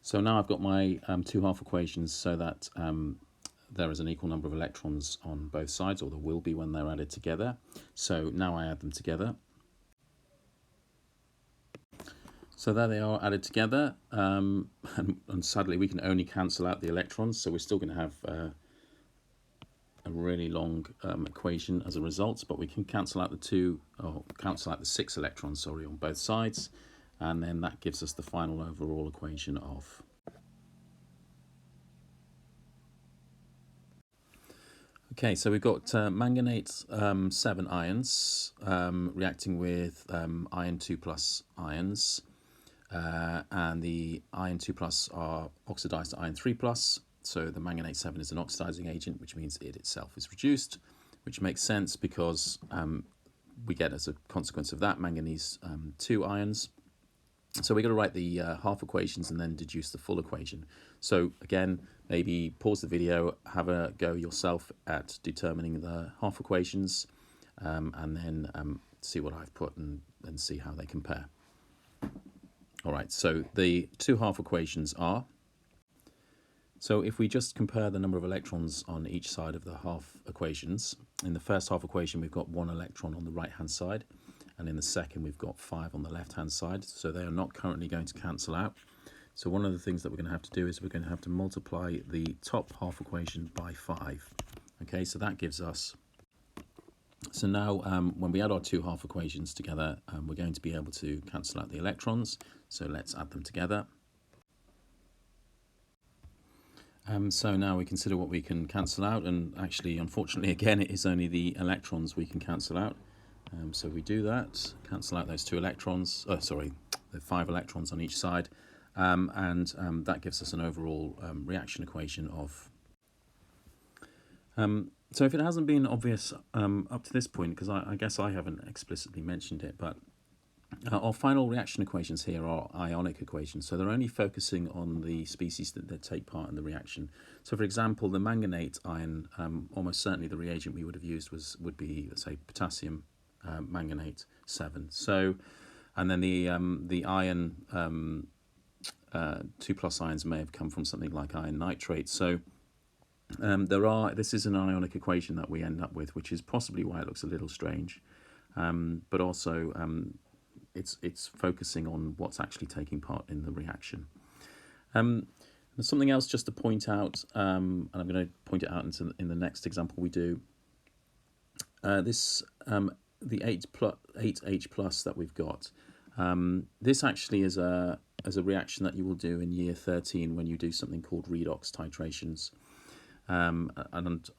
A: So now I've got my 2/2 equations so that there is an equal number of electrons on both sides, or there will be when they're added together. So now I add them together. So there they are added together, and sadly we can only cancel out the electrons, so we're still going to have a really long equation as a result, but we can cancel out the 6 electrons, sorry, on both sides, and then that gives us the final overall equation of. Okay, so we've got manganate 7 ions reacting with iron 2+ ions. And the iron 2+ are oxidized to iron 3+. So the manganate 7 is an oxidizing agent, which means it itself is reduced, which makes sense because we get, as a consequence of that, manganese 2 ions. So we're going to write the half equations and then deduce the full equation. So again, maybe pause the video, have a go yourself at determining the half equations, and then see what I've put and see how they compare. All right, so the 2/2 equations are, so if we just compare the number of electrons on each side of the half equations, in the first half equation we've got 1 electron on the right-hand side, and in the second we've got 5 on the left-hand side, so they are not currently going to cancel out. So one of the things that we're going to have to do is we're going to have to multiply the top half equation by 5. Okay, so that gives us, so now when we add our 2/2 equations together, we're going to be able to cancel out the electrons. So let's add them together. So now we consider what we can cancel out, and actually, unfortunately, again, it is only the electrons we can cancel out. So we do that, cancel out those 2 electrons, the 5 electrons on each side, and that gives us an overall reaction equation of. So if it hasn't been obvious up to this point, because I guess I haven't explicitly mentioned it, but our final reaction equations here are ionic equations, so they're only focusing on the species that take part in the reaction. So for example, the manganate ion, almost certainly the reagent we would have used would be, let's say, potassium manganate 7. So, and then the iron 2+ ions may have come from something like iron nitrate. So this is an ionic equation that we end up with, which is possibly why it looks a little strange, but also it's focusing on what's actually taking part in the reaction. There's something else just to point out, and I'm going to point it out in the next example we do. The 8H+ that we've got. This actually is a reaction that you will do in year 13 when you do something called redox titrations. And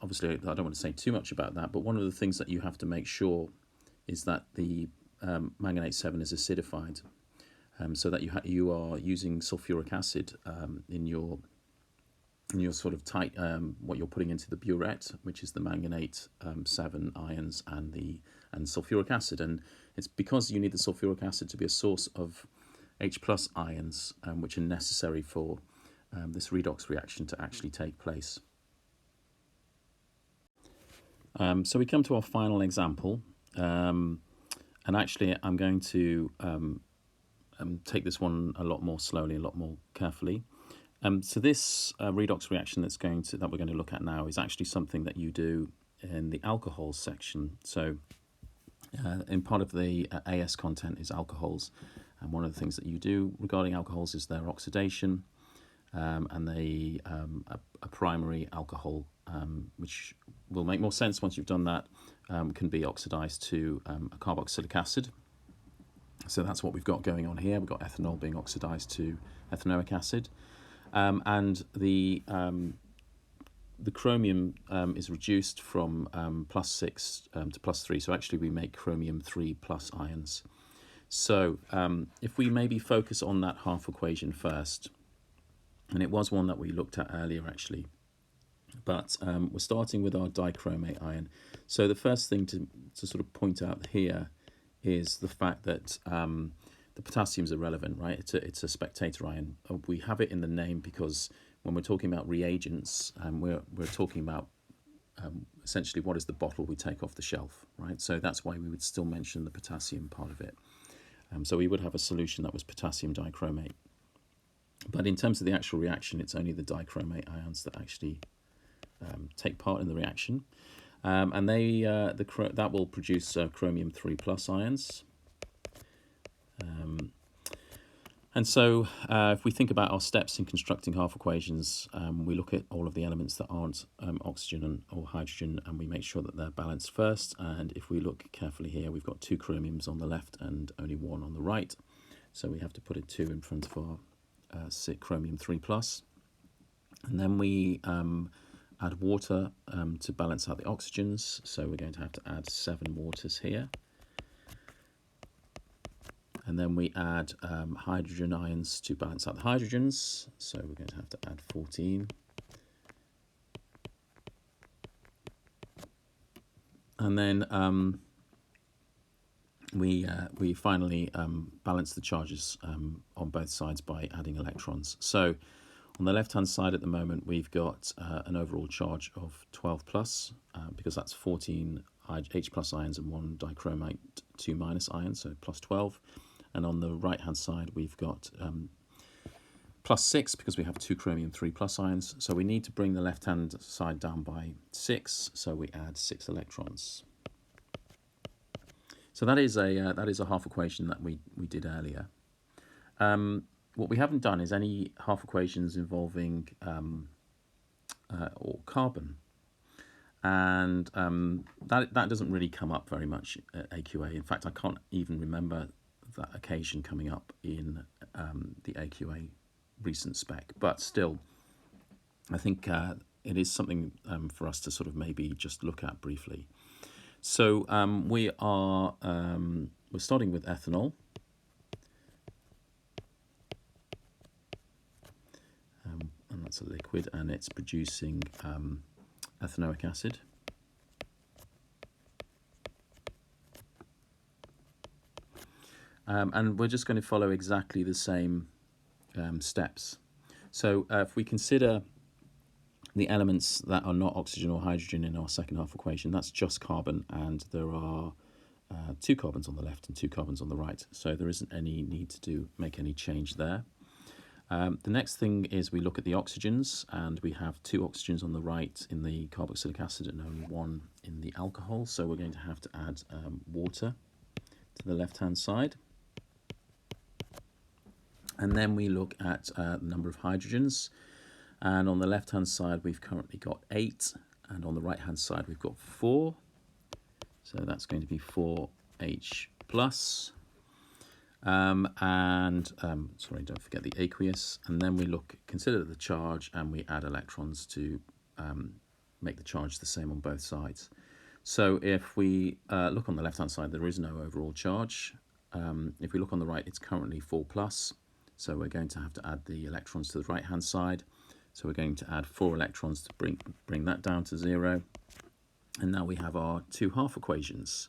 A: obviously I don't want to say too much about that, but one of the things that you have to make sure is that the manganate 7 is acidified, so that you are using sulfuric acid in your and your sort of tight what you're putting into the burette, which is the manganate 7 ions and sulfuric acid. And it's because you need the sulfuric acid to be a source of H plus ions, which are necessary for this redox reaction to actually take place. So we come to our final example, and actually I'm going to take this one a lot more slowly, a lot more carefully. So this redox reaction that we're going to look at now is actually something that you do in the alcohols section. So in part of the AS content is alcohols, and one of the things that you do regarding alcohols is their oxidation, and a primary alcohol, which will make more sense once you've done that, can be oxidized to a carboxylic acid. So that's what we've got going on here. We've got ethanol being oxidized to ethanoic acid. And the chromium is reduced from +6 to +3. So actually we make chromium 3 plus ions. So if we maybe focus on that half equation first, and it was one that we looked at earlier actually, but we're starting with our dichromate ion. So the first thing to sort of point out here is the fact that the potassium's irrelevant, right? It's a spectator ion. We have it in the name because when we're talking about reagents, we're talking about essentially what is the bottle we take off the shelf, right? So that's why we would still mention the potassium part of it. So we would have a solution that was potassium dichromate. But in terms of the actual reaction, it's only the dichromate ions that actually take part in the reaction. And that will produce chromium 3 plus ions. And so if we think about our steps in constructing half equations, we look at all of the elements that aren't oxygen or hydrogen, and we make sure that they're balanced first. And if we look carefully here, we've got 2 chromiums on the left and only 1 on the right. So we have to put a 2 in front of our chromium 3 plus. And then we add water to balance out the oxygens. So we're going to have to add 7 waters here. And then we add hydrogen ions to balance out the hydrogens. So we're going to have to add 14. And then we finally balance the charges on both sides by adding electrons. So on the left-hand side at the moment, we've got an overall charge of 12 plus, because that's 14 H plus ions and 1 dichromate 2 minus ions, so plus 12. And on the right-hand side, we've got plus 6 because we have 2 chromium 3 plus ions. So we need to bring the left-hand side down by 6, so we add 6 electrons. So that is a half equation that we did earlier. What we haven't done is any half equations involving or carbon, and that doesn't really come up very much at AQA. In fact, I can't even remember that occasion coming up in the AQA recent spec, but still, I think it is something for us to sort of maybe just look at briefly. So we're starting with ethanol. And that's a liquid, and it's producing ethanoic acid. And we're just going to follow exactly the same steps. So if we consider the elements that are not oxygen or hydrogen in our second half equation, that's just carbon, and there are 2 carbons on the left and 2 carbons on the right. So there isn't any need to make any change there. The next thing is we look at the oxygens, and we have 2 oxygens on the right in the carboxylic acid and only 1 in the alcohol. So we're going to have to add water to the left-hand side. And then we look at the number of hydrogens. And on the left-hand side, we've currently got 8. And on the right-hand side, we've got 4. So that's going to be 4H plus. Sorry, don't forget the aqueous. And then we consider the charge, and we add electrons to make the charge the same on both sides. So if we look on the left-hand side, there is no overall charge. If we look on the right, it's currently 4 plus. So we're going to have to add the electrons to the right-hand side. So we're going to add 4 electrons to bring that down to 0. And now we have our 2 half equations.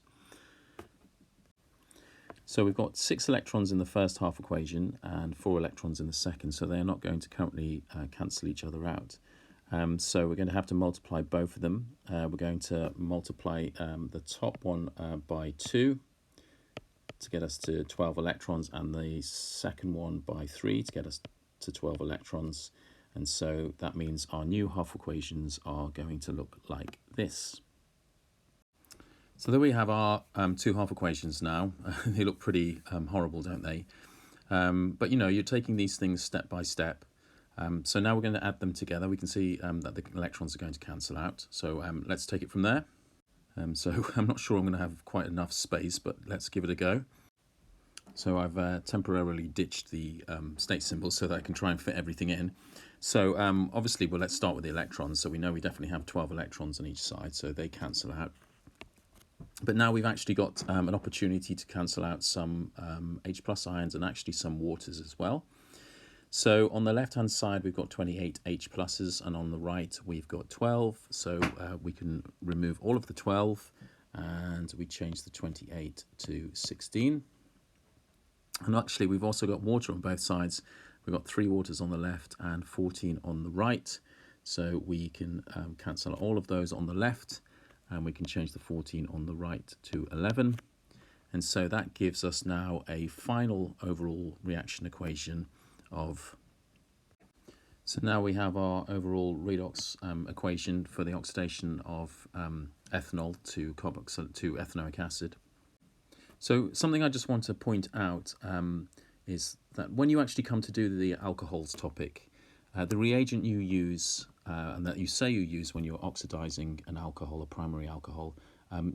A: So we've got 6 electrons in the first half equation and 4 electrons in the second, so they're not going to currently cancel each other out. So we're going to have to multiply both of them. We're going to multiply the top one by 2 to get us to 12 electrons, and the second one by 3 to get us to 12 electrons. And so that means our new half equations are going to look like this. So there we have our 2 half equations now. They look pretty horrible, don't they? But you know, you're taking these things step by step. So now we're going to add them together. We can see that the electrons are going to cancel out. So let's take it from there. So I'm not sure I'm going to have quite enough space, but let's give it a go. So I've temporarily ditched the state symbol so that I can try and fit everything in. So obviously, well, let's start with the electrons. So we know we definitely have 12 electrons on each side, so they cancel out. But now we've actually got an opportunity to cancel out some H+ ions and actually some waters as well. So on the left-hand side, we've got 28 H+, and on the right, we've got 12. So we can remove all of the 12, and we change the 28 to 16. And actually, we've also got water on both sides. We've got 3 waters on the left and 14 on the right. So we can cancel all of those on the left, and we can change the 14 on the right to 11. And so that gives us now a final overall reaction equation of... So now we have our overall redox equation for the oxidation of ethanol to ethanoic acid. So something I just want to point out is that when you actually come to do the alcohols topic, the reagent you use and that you say you use when you're oxidizing an alcohol, a primary alcohol,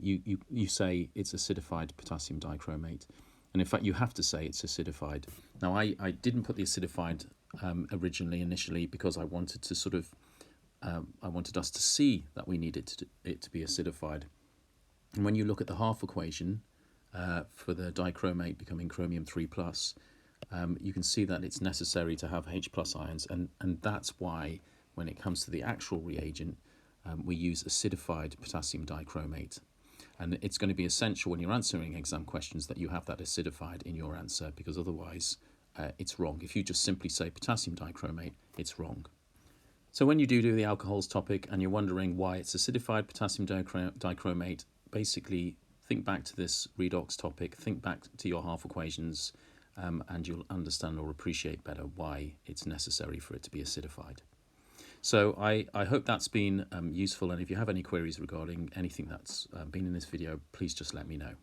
A: you say it's acidified potassium dichromate. And in fact, you have to say it's acidified. Now, I didn't put the acidified initially, because I wanted to sort of, I wanted us to see that we needed it to be acidified. And when you look at the half equation for the dichromate becoming chromium 3+, you can see that it's necessary to have H+ ions, and that's why when it comes to the actual reagent, we use acidified potassium dichromate. And it's going to be essential when you're answering exam questions that you have that acidified in your answer, because otherwise it's wrong. If you just simply say potassium dichromate, it's wrong. So when you do the alcohols topic and you're wondering why it's acidified potassium dichromate, basically think back to this redox topic, think back to your half equations, and you'll understand or appreciate better why it's necessary for it to be acidified. So I hope that's been useful, and if you have any queries regarding anything that's been in this video, please just let me know.